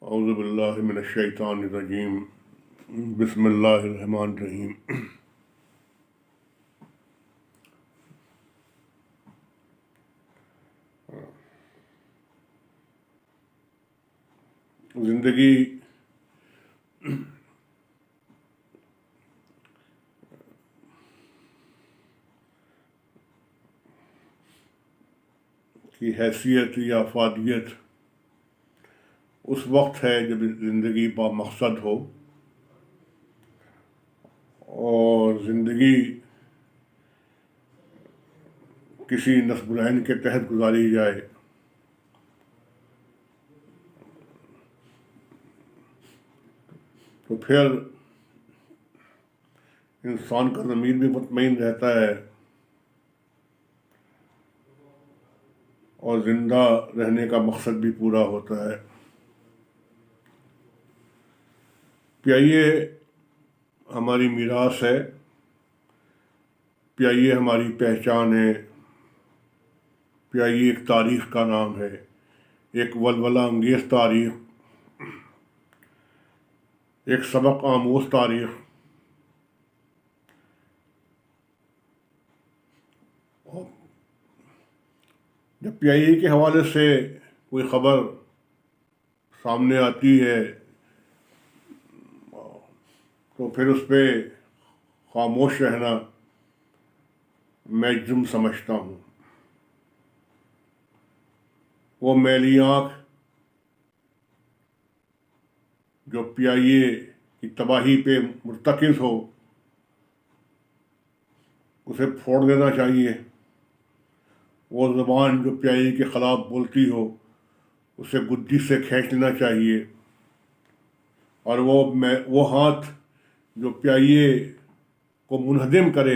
औज़ु बिल्लाहि मिनश्शैतानिर्रजीम बिस्मिल्लाहिर्रहमानिर्रहीम। ज़िंदगी की हैसियत या अफादियत उस वक्त है जब ज़िंदगी बामक़सद हो और ज़िंदगी किसी नस्बुलैन के तहत गुजारी जाए तो फिर इंसान का ज़मीर भी मुतमईन रहता है और ज़िंदा रहने का मकसद भी पूरा होता है। प्याइए हमारी मीरास है, प्याइए हमारी पहचान है, प्याइए एक तारीख़ का नाम है, एक वलवला अंगेज़ तारीख़, एक सबक आमोज़ तारीख़। जब प्याइए के हवाले से कोई ख़बर सामने आती है तो फिर उस पर खामोश रहना मैं जुर्म समझता हूँ। वो मैली आँख जो प्याइए की तबाही पे मुर्तकिज़ हो उसे फोड़ देना चाहिए। वो ज़ुबान जो प्याइए के ख़िलाफ़ बोलती हो उसे गुद्दी से खींच लेना चाहिए और वो हाथ जो प्याइए को मुनहदिम करे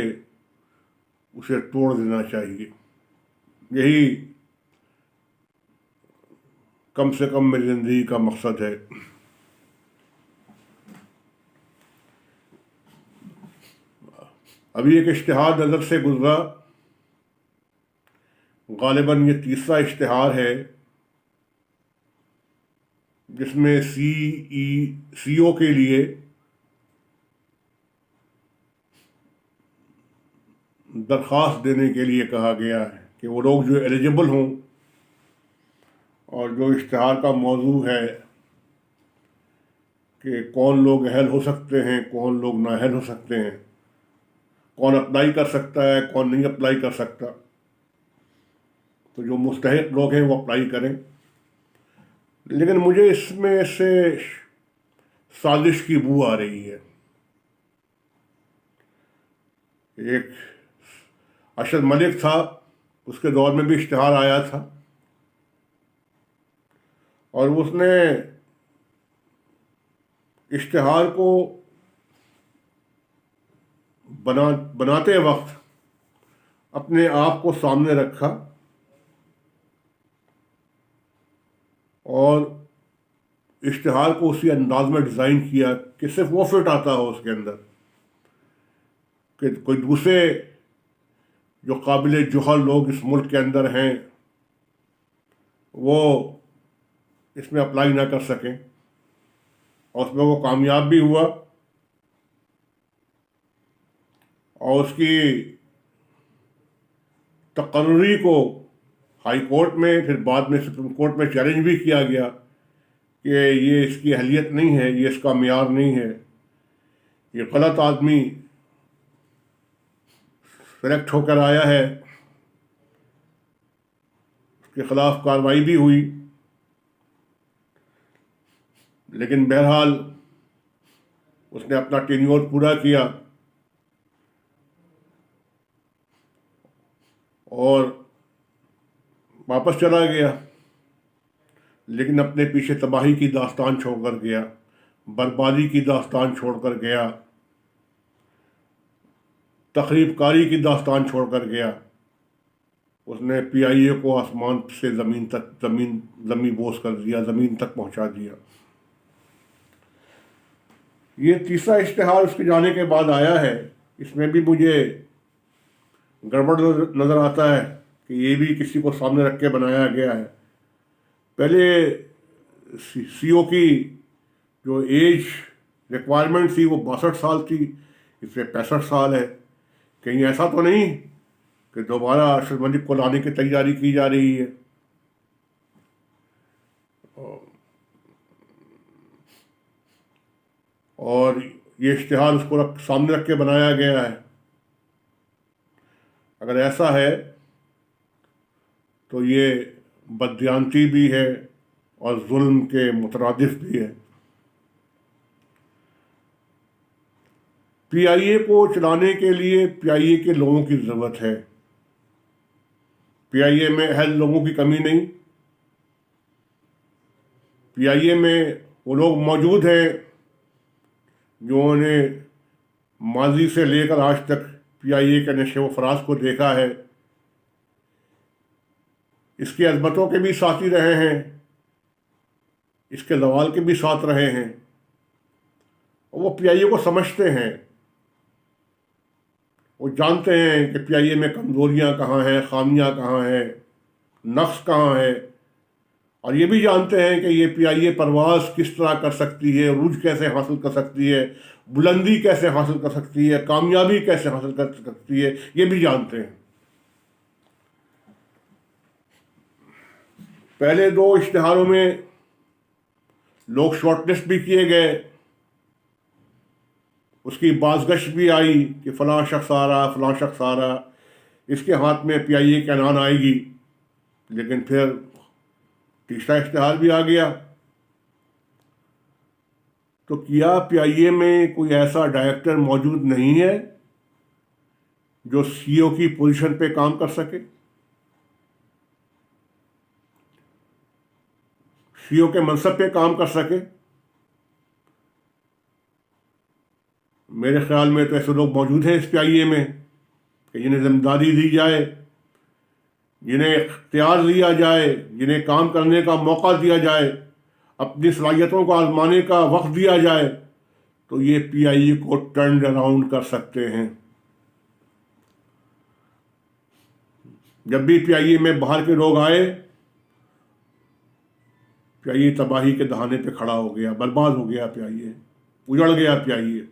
उसे तोड़ देना चाहिए। यही कम से कम मेरी ज़िंदगी का मकसद है। अभी एक इश्तिहार नज़र से गुज़रा, गालिबन ये तीसरा इश्तिहार है जिसमें सीईओ के लिए दरख्वास्त देने के लिए कहा गया है कि वो लोग जो एलिजिबल हों, और जो इश्तिहार का मौजू है कि कौन लोग अहल हो सकते हैं, कौन लोग नाअहल हो सकते हैं, कौन अप्लाई कर सकता है, कौन नहीं अप्लाई कर सकता। तो जो मुस्तहिक लोग हैं वो अप्लाई करें। लेकिन मुझे इसमें से साजिश की बू आ रही है। एक अरशद मलिक था, उसके दौर में भी इश्तिहार आया था और उसने इश्तिहार को बनाते वक्त अपने आप को सामने रखा और इश्तिहार को उसी अंदाज में डिज़ाइन किया कि सिर्फ वो फिट आता हो उसके अंदर, कि कोई दूसरे जो काबिल जुहल लोग इस मुल्क के अंदर हैं वो इसमें अप्लाई ना कर सकें। और उसमें वो कामयाब भी हुआ और उसकी तकर्री को हाई कोर्ट में, फिर बाद में सुप्रीम कोर्ट में चैलेंज भी किया गया कि ये इसकी अहलियत नहीं है, ये इसका मेयार नहीं है, ये गलत आदमी सेलेक्ट होकर आया है। उसके ख़िलाफ़ कार्रवाई भी हुई, लेकिन बहरहाल उसने अपना टेन्योर पूरा किया और वापस चला गया। लेकिन अपने पीछे तबाही की दास्तान छोड़कर गया, बर्बादी की दास्तान छोड़कर गया, तखरीबकारी की दास्तान छोड़कर गया। उसने पीआईए को आसमान से ज़मीन बोस कर दिया, ज़मीन तक पहुंचा दिया। ये तीसरा इश्तिहार उसके जाने के बाद आया है। इसमें भी मुझे गड़बड़ नज़र आता है कि ये भी किसी को सामने रख के बनाया गया है। पहले सीओ की जो एज रिक्वायरमेंट थी वो 62 साल थी, इसमें 65 साल है। कहीं ऐसा तो नहीं कि दोबारा अरशद मलिक को लाने की तैयारी की जा रही है? और ये इश्तिहार उसको सामने रख के बनाया गया है। अगर ऐसा है तो ये बददियानती भी है और जुल्म के मुतरादिफ भी है। पीआईए को चलाने के लिए पीआईए के लोगों की ज़रूरत है। पीआईए में अहल लोगों की कमी नहीं। पीआईए में वो लोग मौजूद हैं जो उन्हें माजी से लेकर आज तक पीआईए के नशे व फराज को देखा है, इसकी अजमतों के भी साथी रहे हैं, इसके ज़वाल के भी साथ रहे हैं, और वो पीआईए को समझते हैं। वो जानते हैं कि पीआईए में कमज़ोरियाँ कहाँ हैं, ख़ामियाँ कहाँ हैं, नक्स कहाँ है, और ये भी जानते हैं कि ये पीआईए परवाज़ किस तरह कर सकती है, रूज कैसे हासिल कर सकती है, बुलंदी कैसे हासिल कर सकती है, कामयाबी कैसे हासिल कर सकती है, ये भी जानते हैं। पहले 2 इश्तिहारों में लोग शॉर्टलिस्ट भी किए गए, उसकी बाज़गश भी आई कि फ़लाँ शख्स आ रहा, फ़लाँ शख्स आ रहा, इसके हाथ में पीआईए का ऐलान आएगी। लेकिन फिर तीसरा इश्तिहार भी आ गया। तो क्या पीआईए में कोई ऐसा डायरेक्टर मौजूद नहीं है जो सीईओ की पोजीशन पे काम कर सके? सीईओ के मनसब पे काम कर सके? मेरे ख्याल में तो ऐसे लोग मौजूद हैं इस पीआईए में कि जिन्हें जिम्मेदारी दी जाए, जिन्हें इख्तियार दिया जाए, जिन्हें काम करने का मौका दिया जाए, अपनी सलाहियतों को आजमाने का वक्त दिया जाए, तो ये पीआईए को टर्न अराउंड कर सकते हैं। जब भी पीआईए में बाहर के लोग आए, पीआईए तबाही के दहाने पे खड़ा हो गया, बर्बाद हो गया पीआईए, उजड़ गया पीआईए।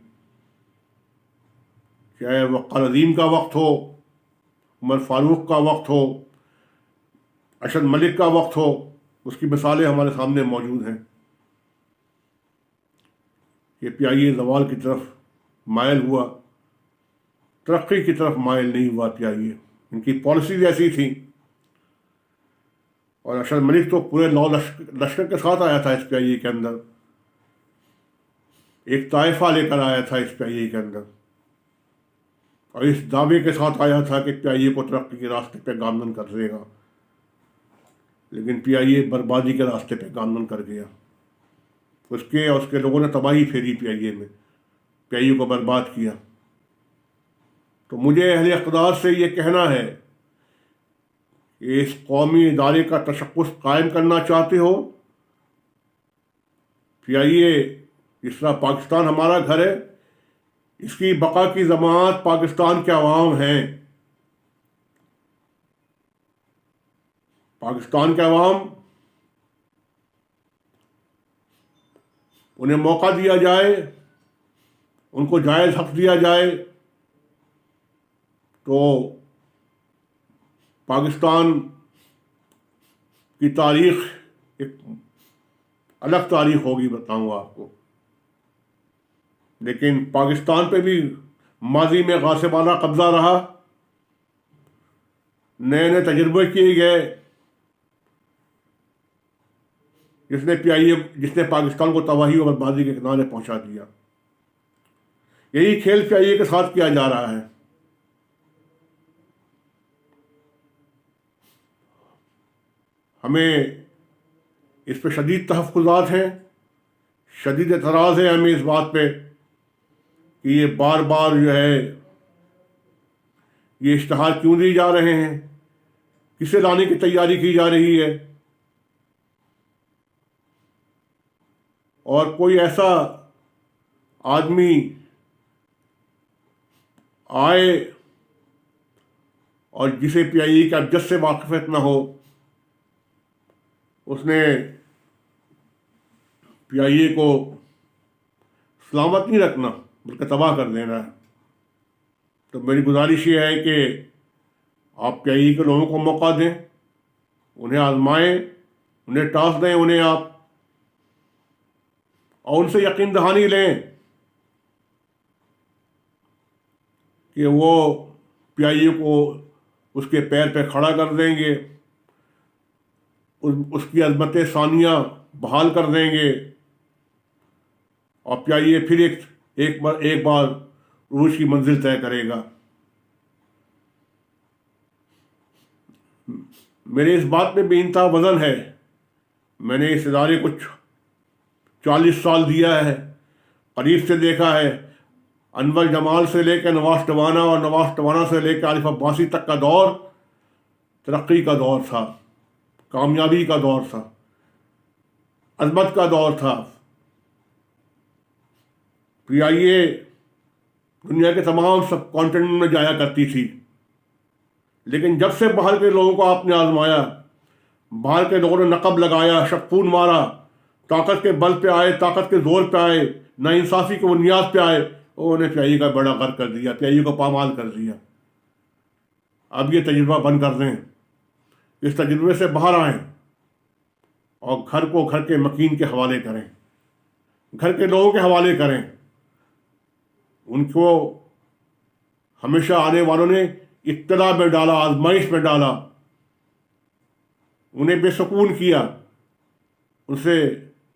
चाहे वक़्र अज़ीम का वक्त हो, उमर फारूक का वक्त हो, अरशद मलिक का वक्त हो, उसकी मिसालें हमारे सामने मौजूद हैं। ये पीआईए ज़वाल की तरफ मायल हुआ, तरक्की की तरफ मायल नहीं हुआ पीआईए। इनकी पॉलिसीज ऐसी थी। और अरशद मलिक तो पूरे 9 लश्कर के साथ आया था इस पीआईए के अंदर, एक ताइफा लेकर आया था इस पीआईए के अंदर, और इस दावे के साथ आया था कि पीआईए को तरक्की के रास्ते पे गामजन कर देगा। लेकिन पीआईए बर्बादी के रास्ते पे गामजन कर गया। उसके और उसके लोगों ने तबाही फेरी पीआईए में, पीआईए को बर्बाद किया। तो मुझे अहले इक़्तिदार से ये कहना है कि इस कौमी इदारे का तशक्कुस कायम करना चाहते हो, पीआईए जिस तरह पाकिस्तान हमारा घर है, इसकी बका की ज़मानत पाकिस्तान के अवाम हैं। पाकिस्तान के अवाम, उन्हें मौका दिया जाए, उनको जायज़ हक़ दिया जाए, तो पाकिस्तान की तारीख़ एक अलग तारीख़ होगी, बताऊँगा आपको। लेकिन पाकिस्तान पे भी माजी में गासिबाना कब्ज़ा रहा, नए नए तजुर्बे किए गए, जिसने पाकिस्तान को तबाही और बर्बादी के किनारे पहुंचा दिया। यही खेल पीआईए के साथ किया जा रहा है। हमें इस पर शदीद तहफ़्फ़ुज़ात हैं, शदीद एतराज़ है हमें इस बात पे कि ये बार बार जो है ये इश्तिहार क्यों दिए जा रहे हैं, किसे लाने की तैयारी की जा रही है। और कोई ऐसा आदमी आए और जिसे पीआईए के अबजद से वाक़फ़ियत न हो, उसने PIA को सलामत नहीं रखना बल्कि तबाह कर देना है। तो मेरी गुजारिश ये है कि आप PIA के लोगों को मौका दें, उन्हें आजमाएं, उन्हें टास्क दें उन्हें आप, और उनसे यकीन दहानी लें कि वो PIA को उसके पैर पे खड़ा कर देंगे, उसकी अज़मत सानिया बहाल कर देंगे और PIA फिर एक बार रूस की मंजिल तय करेगा। मेरे इस बात में बेइंतहा वज़न है, मैंने इस इदारे को 40 साल दिया है, करीब से देखा है। अनवर जमाल से लेकर नवाज टवाना और नवाज टवाना से लेकर आरिफ अब्बासी तक का दौर तरक्की का दौर था, कामयाबी का दौर था, अज़मत का दौर था। PIA दुनिया के तमाम सब कॉन्टिनेंट में जाया करती थी, लेकिन जब से बाहर के लोगों को आपने आजमाया, बाहर के लोगों ने नकब लगाया, शक्फून मारा, ताकत के बल पे आए, ताकत के जोर पे आए, नाइंसाफ़ी के बुनियाद पे आए, उन्होंने PIA का बड़ा गर्क कर दिया, PIA को पामाल कर दिया। अब ये तजुर्बा बंद कर दें, इस तजुर्बे से बाहर आएँ और घर को घर के मकीन के हवाले करें, घर के लोगों के हवाले करें। उनको हमेशा आने वालों ने इब्तिला में डाला, आजमाइश में डाला, उन्हें बेसुकून किया। उनसे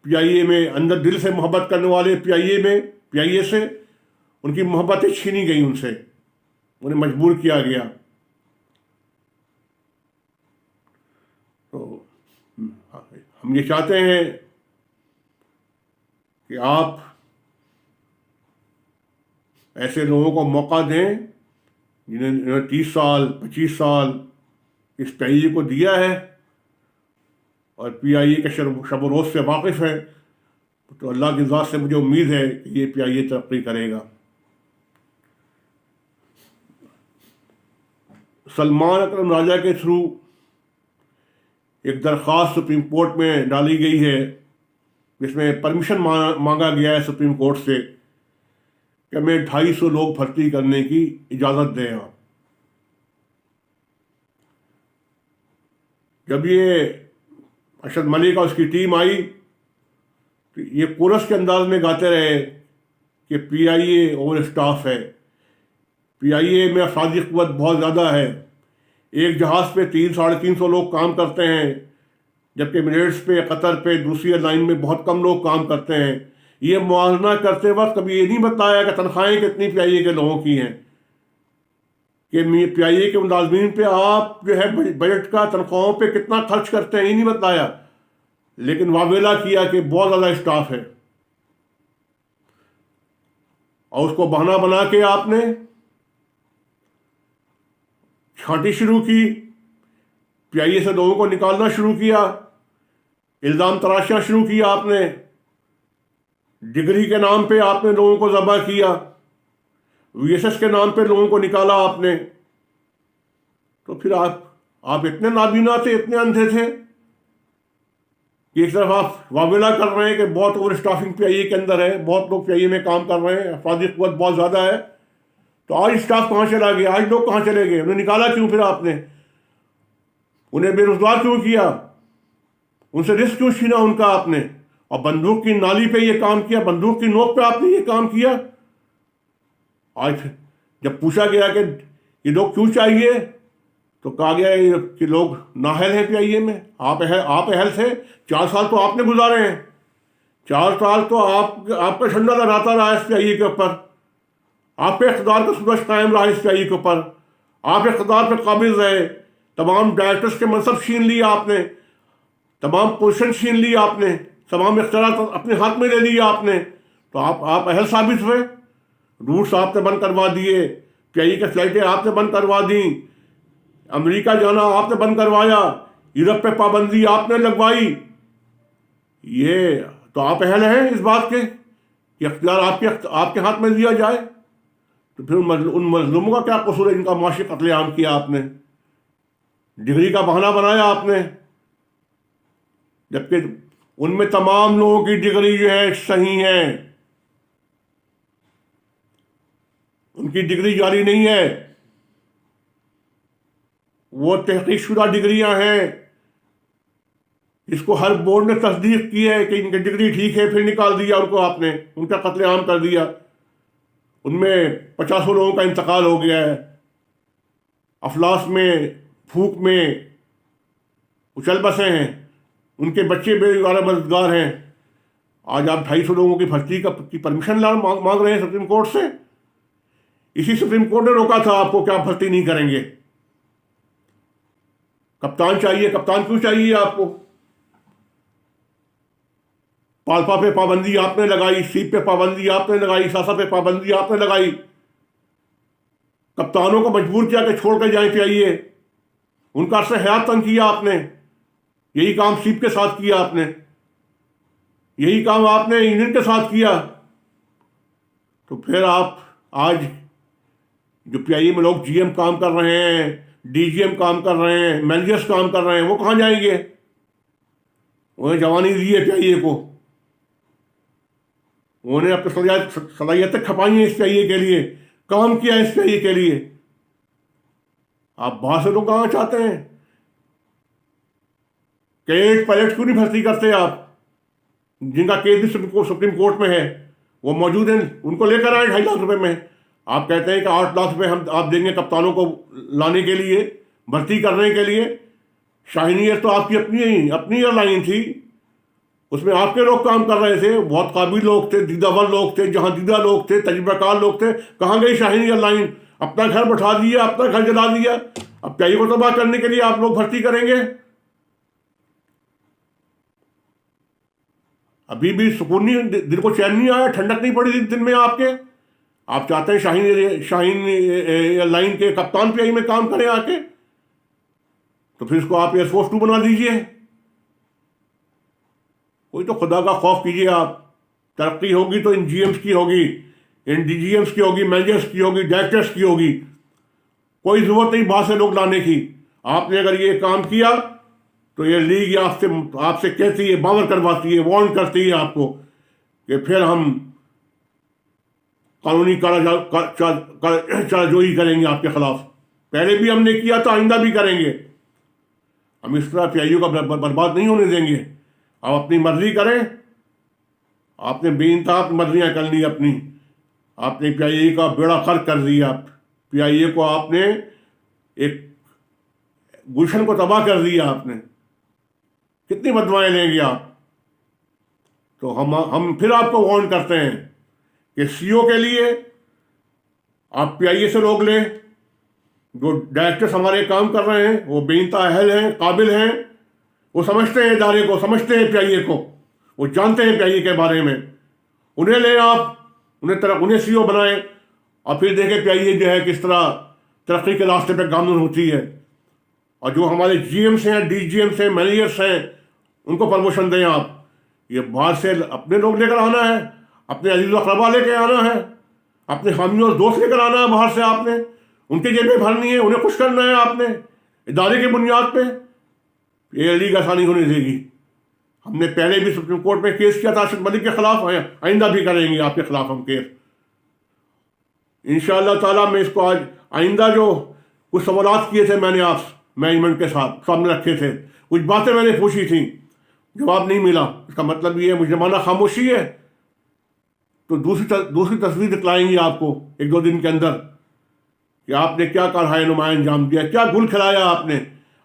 PIA में अंदर दिल से मोहब्बत करने वाले PIA से उनकी मोहब्बतें छीनी गई, उनसे उन्हें मजबूर किया गया। तो हम ये चाहते हैं कि आप ऐसे लोगों को मौका दें जिन्होंने 30 साल 25 साल इस PIA को दिया है और PIA के शब रोज़ से वाकिफ़ है। तो अल्लाह की ज़ात से मुझे उम्मीद है कि ये PIA तरक्की करेगा। सलमान अकरम राजा के थ्रू एक दरख्वास्त सुप्रीम कोर्ट में डाली गई है, जिसमें परमिशन मांगा गया है सुप्रीम कोर्ट से कि हमें 250 लोग भर्ती करने की इजाज़त दें आप। जब ये अरशद मलिक और उसकी टीम आई तो ये कोरस के अंदाज में गाते रहे कि PIA ओवर स्टाफ है, PIA में अफरादी क़ुव्वत बहुत ज़्यादा है, एक जहाज़ पे 300-350 लोग काम करते हैं, जबकि एमिरेट्स पे, कतर पे, दूसरी एयरलाइन में बहुत कम लोग काम करते हैं। ये मुआवजा करते वक्त कभी ये नहीं बताया कि तनख्वाहें कितनी PIA के लोगों की हैं, कि PIA के मुलाजमीन पे आप जो है बजट का तनख्वाहों पे कितना खर्च करते हैं, ये नहीं बताया, लेकिन वावेला किया कि बहुत ज़्यादा स्टाफ है। और उसको बहाना बना के आपने छांटी शुरू की, PIA से लोगों को निकालना शुरू किया, इल्ज़ाम तराशियाँ शुरू किया आपने, डिग्री के नाम पे आपने लोगों को ज़बह किया, VSS के नाम पे लोगों को निकाला आपने। तो फिर आप इतने नाबीना थे, इतने अंधे थे कि एक तरफ आप वावेला कर रहे हैं कि बहुत ओवर स्टाफिंग PIA के अंदर है, बहुत लोग PIA में काम कर रहे हैं, अफरादी क़ुव्वत बहुत ज़्यादा है। तो आज स्टाफ कहाँ चला गया, आज लोग कहाँ चले गए, उन्हें निकाला क्यों? फिर आपने उन्हें बेरोजगार क्यों किया, उनसे रिस्क क्यों छीना उनका आपने, और बंदूक की नाली पे ये काम किया, बंदूक की नोक पे आपने ये काम किया। आज जब पूछा गया कि ये लोग क्यों चाहिए, तो कहा गया कि लोग नाअहल हैं PIA में। आप अहल थे, 4 साल तो आपने गुजारे हैं, 4 साल तो आपका झंडा लहराता रहा इस PIA के ऊपर, आप पे इक़्तिदार का सूरज कायम रहा इस PIA के ऊपर, आप इक़्तिदार पे काबिज रहे, तमाम डायरेक्टर्स के मनसब छीन लिए आपने, तमाम पोजीशन छीन ली आपने, तमाम इख्तियार अपने हाथ में ले लिए आपने। तो आप अहल साबित हुए। रूट्स आपने बंद करवा दिए, PIA के फ्लाइटें आपने बंद करवा दी, अमेरिका जाना आपने बंद करवाया, यूरोप पे पाबंदी आपने लगवाई। ये तो आप अहल हैं इस बात के कि इख्तियार आपके हाथ में दिया जाए। तो फिर उन मजलूमों का क्या कसूर है जिनका माशी कत्लेआम किया आपने, डिग्री का बहाना बनाया आपने, जबकि उनमें तमाम लोगों की डिग्री जो है सही है, उनकी डिग्री जारी नहीं है, वो तहकीक शुदा डिग्रियां हैं। इसको हर बोर्ड ने तस्दीक की है कि इनकी डिग्री ठीक है, फिर निकाल दिया उनको आपने, उनका कत्लेआम कर दिया। उनमें 50 लोगों का इंतकाल हो गया है, अफलास में, फूक में उछल बसे हैं, उनके बच्चे बेगारा मददगार हैं। आज आप 250 लोगों की भर्ती की परमिशन मांग रहे हैं सुप्रीम कोर्ट से। इसी सुप्रीम कोर्ट ने रोका था आपको कि आप भर्ती नहीं करेंगे। कप्तान चाहिए, कप्तान क्यों चाहिए आपको? पाल्पा पे पाबंदी आपने लगाई, सीप पे पाबंदी आपने लगाई, सासा पे पाबंदी आपने लगाई, कप्तानों को मजबूर किया कि छोड़ कर जाए चाहिए, उनका अर्से हयात तंग किया आपने। यही काम सीप के साथ किया आपने, यही काम आपने इंजन के साथ किया। तो फिर आप आज जो पीआईए में लोग जीएम काम कर रहे हैं, डीजीएम काम कर रहे हैं, मैनेजर्स काम कर रहे हैं, वो कहाँ जाएंगे? उन्हें जवानी दी है पीआईए को, उन्होंने अपनी सलाहियतें खपाई हैं इस पीआईए के लिए, काम किया है इस पीआईए के लिए। आप बाहर से लोग कहाँ चाहते हैं? कैडेट पायलट क्यों नहीं भर्ती करते आप, जिनका केस भी सुप्रीम कोर्ट में है, वो मौजूद हैं, उनको लेकर आए 2.5 लाख रुपए में। आप कहते हैं कि 8 लाख रुपए हम आप देंगे कप्तानों को लाने के लिए, भर्ती करने के लिए। शाहीन एयर तो आपकी अपनी एयरलाइन थी, उसमें आपके लोग काम कर रहे थे, बहुत काबिल लोग थे, दीदावर लोग थे, जहां दीदा लोग थे, तजुर्बाकार लोग थे। कहाँ गई शाहीन एयरलाइन? अपना घर बैठा दिया, अपना घर जला दिया। अब क्या को तबाह करने के लिए आप लोग भर्ती करेंगे? अभी भी सुकून नहीं, दिल को चैन नहीं आया, ठंडक नहीं पड़ी दिन में आपके। आप चाहते हैं शाहीन एयरलाइन के कप्तान पीआई में काम करें आके, तो फिर इसको आप एयरफोर्स 2 बना दीजिए। कोई तो खुदा का खौफ कीजिए आप। तरक्की होगी तो इन जीएम्स की होगी, इन डीजीएम्स की होगी, मैनेजर्स की होगी, डायरेक्टर्स की होगी। कोई जरूरत नहीं बाहर से लोग लाने की। आपने अगर ये काम किया तो ये लीग आपसे कहती है, बावर करवाती है, वार्न करती है आपको कि फिर हम कानूनी चाराजोई करेंगे आपके खिलाफ। पहले भी हमने किया था, आइंदा भी करेंगे। हम इस तरह पीआईओ का बर्बाद नहीं होने देंगे। आप अपनी मर्जी करें, आपने बेइंतहा मर्जियाँ कर ली अपनी, आपने पीआईए का बेड़ा गर्क कर दिया। पीआईए को आपने एक गुलशन को तबाह कर दिया आपने। कितनी बदवाएं लेंगे आप? तो हम फिर आपको वार्न करते हैं कि सीओ के लिए आप पीआईए से लोग लें। जो डायरेक्टर्स हमारे काम कर रहे हैं वो बेइंतहा अहल हैं, काबिल हैं, वो समझते हैं इदारे को, समझते हैं पीआईए को, वो जानते हैं पीआईए के बारे में। उन्हें लें आप, उन्हें सीओ बनाएं और फिर देखें पीआईए जो है किस तरह तरक्की के रास्ते पर गामजन होती है। और जो हमारे जीएम्स हैं, डीजीएम्स हैं, मैनेजर्स हैं, उनको प्रमोशन दें आप। ये बाहर से अपने लोग लेकर आना है, अपने अजीज अकरबा लेकर आना है, अपने हामी और दोस्त लेकर आना है बाहर से आपने, उनकी जेबें भरनी है, उन्हें खुश करना है आपने इदारे की बुनियाद पे। ये लीग आसानी होने देगी। हमने पहले भी सुप्रीम कोर्ट में केस किया था अरशद मलिक के खिलाफ, आइंदा भी करेंगे आपके खिलाफ हम केस इंशाअल्लाह ताला। मैं इसको आज आइंदा जो कुछ सवालात किए थे मैंने आप मैनेजमेंट के साथ सामने रखे थे, कुछ बातें मैंने पूछी थी, जवाब नहीं मिला। इसका मतलब ये है मुजरमाना खामोशी है। तो दूसरी तस्वीर दिखलाएंगे आपको 1-2 दिन के अंदर कि आपने क्या कारहाय नुमाया अंजाम दिया, क्या गुल खिलाया आपने,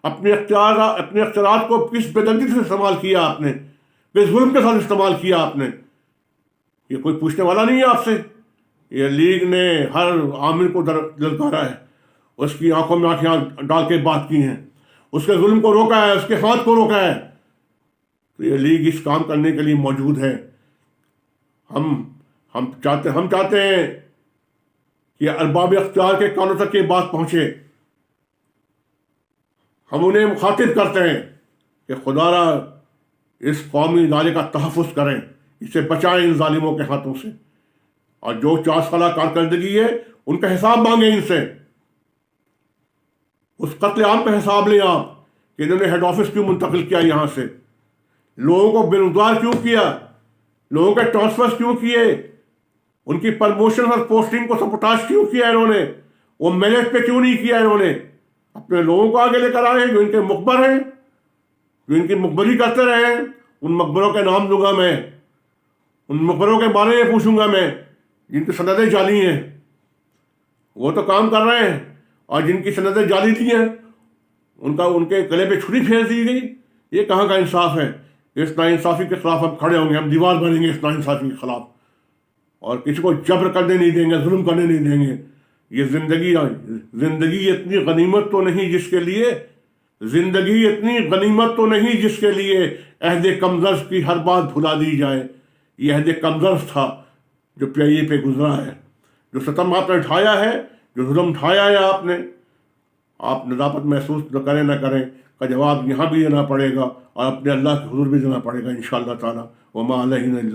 अपने अख्तियारात को किस बेदर्दी से इस्तेमाल किया आपने, किस जुल्म के साथ इस्तेमाल किया आपने। ये कोई पूछने वाला नहीं है आपसे। ये लीग ने हर आमिर को ललकारा है, उसकी आंखों में आंखें डाल के बात की हैं, उसके जुल्म को रोका है, उसके हाथ को रोका है। तो ये लीग इस काम करने के लिए मौजूद है। हम चाहते हैं कि अरबाब अख्तियार के कानों तक ये बात पहुंचे। हम उन्हें मुखातिब करते हैं कि खुदारा इस कौमी इदारे का तहफ़्फ़ुज़ करें, इसे बचाएं इन जालिमों के हाथों से, और जो 4 साल कारकर्दगी है उनका हिसाब मांगें इनसे। उस कत्लेआम का हिसाब लें आप कि इन्होंने हेड ऑफिस क्यों मुंतकिल किया यहाँ से, लोगों को बेरोजगार क्यों किया, लोगों के ट्रांसफर क्यों किए, उनकी प्रमोशन और पोस्टिंग को सबोटाज क्यों किया इन्होंने, वो मेरिट पे क्यों नहीं किया इन्होंने। अपने लोगों को आगे लेकर आए हैं जो इनके मुखबर हैं, जो इनकी मुखबरी करते रहे हैं, उन मकबरों के नाम दूंगा मैं, उन मकबरों के बारे में पूछूंगा मैं जिनकी सनदें जाली हैं। वो तो काम कर रहे हैं, और जिनकी सनदें जाली दी हैं उनके गले पे छुरी फेर दी गई। ये कहाँ का इंसाफ है। इस नाइंसाफ़ी के खिलाफ हम खड़े होंगे, हम दीवार बनेंगे इस नाइंसाफ़ी के खिलाफ, और किसी को जबर करने नहीं देंगे, जुल्म करने नहीं देंगे। ये जिंदगी इतनी गनीमत तो नहीं जिसके लिए, जिंदगी इतनी गनीमत तो नहीं जिसके लिए अहद कमदर्स की हर बात भुला दी जाए। ये अहद कमदर्स था जो PIA पे गुजरा है, जो सितम आपने ढाया है, जो जुल्म ढाया है आपने। आप नदाफत महसूस न करें न करें का जवाब यहाँ भी देना पड़ेगा और अपने अल्लाह के हुजूर भी देना पड़ेगा इंशाअल्लाह ताला। वमा अलैहिना इल्ला